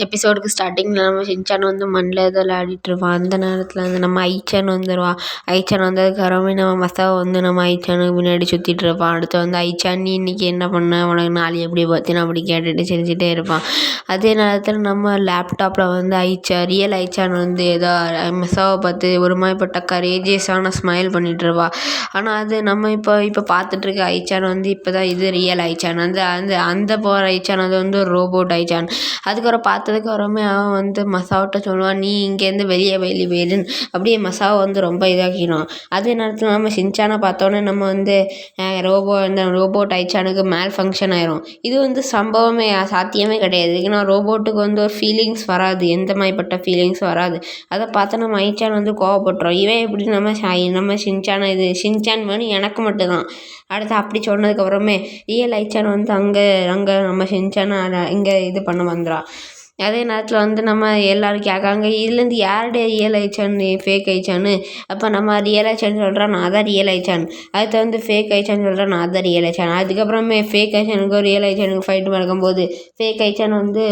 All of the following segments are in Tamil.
எபிசோடுக்கு ஸ்டார்டிங்கில் நம்ம ஷின்சான் வந்து மண்ணில் ஏதோ விளையாடிட்டுருப்பான். அந்த நேரத்தில் வந்து நம்ம ஐச்சான் வந்துடுவான். ஐச்சான் வந்ததுக்கப்புறமே நம்ம மசாவை வந்து நம்ம ஐச்சானுக்கு பின்னாடி சுற்றிட்டு இருப்பான். அடுத்து வந்து ஐச்சான் நீ இன்றைக்கி என்ன பண்ண, உனக்கு நாள் எப்படி பார்த்தினா அப்படி கேட்டுட்டு சிரிச்சிட்டே இருப்பான். அதே நேரத்தில் நம்ம லேப்டாப்பில் வந்து ரியல் ஐச்சான் வந்து ஏதோ மசாவை பார்த்து ஒரு மாதிரிப்பட்ட கரேஜியஸான ஸ்மைல் பண்ணிகிட்ருப்பா. ஆனால் அது நம்ம இப்போ பார்த்துட்ருக்க ஐச்சான் வந்து இப்போ தான் இது ரியல் ஐச்சான். அந்த அந்த அந்த போகிற ஐச்சான் அது வந்து ஒரு ரோபோட் ஐச்சான். அதுக்கப்புறம் பார்த்ததுக்கப்புறமே அவன் வந்து மசாவிட்ட சொல்லுவான், நீ இங்கேருந்து வெளியே போயிடுன்னு. அப்படியே மசாவை வந்து ரொம்ப இதாக்கிடும். அதே நேரத்தில் நம்ம ஷின்சானை பார்த்தோன்னே நம்ம வந்து இந்த ரோபோட் ஐச்சானுக்கு மேல் ஃபங்க்ஷன் ஆயிரும். இது வந்து சம்பவமே சாத்தியமே கிடையாது. ஏன்னா ரோபோட்டுக்கு வந்து ஒரு ஃபீலிங்ஸ் வராது, எந்த மாதிரிப்பட்ட ஃபீலிங்ஸ் வராது. அதை பார்த்து நம்ம ஐச்சான் வந்து கோவப்பட்டுரும். இவன் எப்படி நம்ம ஷின்சானை ஷின்சான் வேணும் எனக்கு மட்டும்தான். அடுத்து அப்படி சொன்னதுக்கப்புறமே ரியல் ஐச்சான் வந்து அங்கே நம்ம ஷின்சானை இங்கே இது பண்ண வந்துடும். அதே நேரத்தில் வந்து நம்ம எல்லோரும் கேட்காங்க, இதுலேருந்து யாருடைய ரியல் ஐச்சான் ஃபேக் ஐச்சான்னு. அப்போ நம்ம ரியல் ஐச்சான் சொல்கிறான், நான் தான் ரியல் ஐச்சான். அடுத்து வந்து ஃபேக் ஐச்சான் சொல்கிறான், நான் தான் ரியல் ஐச்சான். அதுக்கப்புறமே ஃபேக் ஐச்சானுக்கும் ரியல் ஐச்சானுக்கு ஃபைட்டு நடக்கும்போது ஃபேக் ஐச்சான் வந்து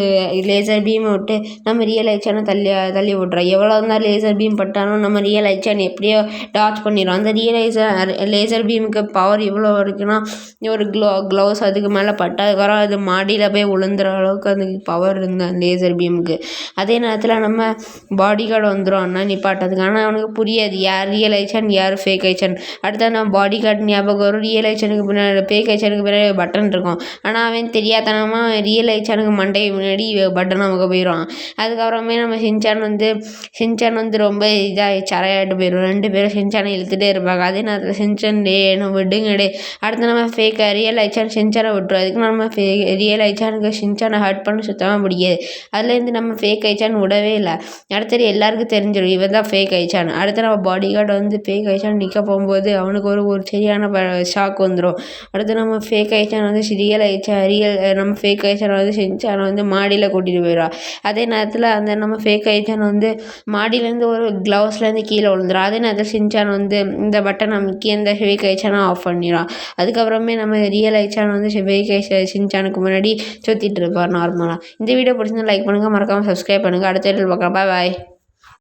லேசர் பீமை விட்டு நம்ம ரியல் ஐச்சானை தள்ளி விட்றோம். எவ்வளோ தான் லேசர் பீம் பட்டாலும் நம்ம ரியல் ஐச்சான் எப்படியோ டாச் பண்ணிடும். அந்த லேசர் பீமுக்கு பவர் இவ்வளோ இருக்குன்னா ஒரு க்ளவுஸ் அதுக்கு மேலே பட்டதுக்கப்புறம் அது மாடியில் போய் விழுந்துற அளவுக்கு அதுக்கு பவர் இருந்தேன் லேசர் பீமுக்கு. அதே நேரத்தில் நம்ம பாடி கார்டு வந்துடும் அண்ணா நிப்பாட்டதுக்கு. ஆனால் அவனுக்கு புரியாது யார் ரியல் ஐச்சான் யார் ஃபேக் ஐச்சான். அடுத்த நம்ம பாடி கார்டு ஞாபகம் வரும். ரியல் ஐச்சானுக்கு பின்னாடி ஃபேக் ஐச்சானுக்கு பின்னாடி பட்டன் இருக்கும். ஆனால் அவன் தெரியாதனமாக ரியல் ஐச்சானுக்கு மண்டைக்கு முன்னாடி பட்டன் நமக்கு போயிடுவான். அதுக்கப்புறமே நம்ம ஷின்சான் வந்து ரொம்ப இதாக சரையாட்டு போயிடும். 2 பேரும் ஷின்சானை இழுத்துட்டே இருப்பாங்க. அதே நேரத்தில் ஷின்சான் என்ன விடுங்கடே. அடுத்து நம்ம ரியல் ஐச்சான் ஷின்சானை விட்டுரும். அதுக்கு நம்ம ரியல் ஐச்சானுக்கு ஷின்சானை ஹர்ட் பண்ண சுத்தமாக பிடிக்காது. அதுலேருந்து நம்ம ஃபேக் ஐச்சான் விடவே இல்லை. அடுத்தது எல்லாருக்கும் தெரிஞ்சிடும் இவன் தான் ஃபேக் ஐச்சான். அடுத்து நம்ம பாடி கார்டு வந்து ஃபேக் ஐச்சான் நிற்க போகும்போது அவனுக்கு ஒரு சரியான ஷாக் வந்துடும். அடுத்து நம்ம ஃபேக் ஐச்சான் வந்து நம்ம ஃபேக் ஐச்சான் வந்து ஷின்சானை வந்து மாடியில் கூட்டிகிட்டு போயிடுவான். அதே நேரத்தில் அந்த நம்ம ஃபேக் ஐச்சான் வந்து மாடியிலேருந்து ஒரு க்ளவுஸ்லேருந்து கீழே விழுந்துடும். அதே நேரத்தில் ஷின்சான் வந்து இந்த பட்டன் அமைக்கி அந்த ஃபேக் ஐச்சானை ஆஃப் பண்ணிடுவான். அதுக்கப்புறமே நம்ம ரியல் ஐச்சான் வந்து ஃபேக் ஷின்சானுக்கு முன்னாடி சுற்றிட்டு இருப்பார் நார்மலாக. இந்த வீடியோ பிடிச்சிருந்தா லைக் பண்ணுங்கள், மறக்காமல் சப்ஸ்கிரைப் பண்ணுங்கள். அடுத்த வீடியோவில் பார்க்கலாம். பாய்.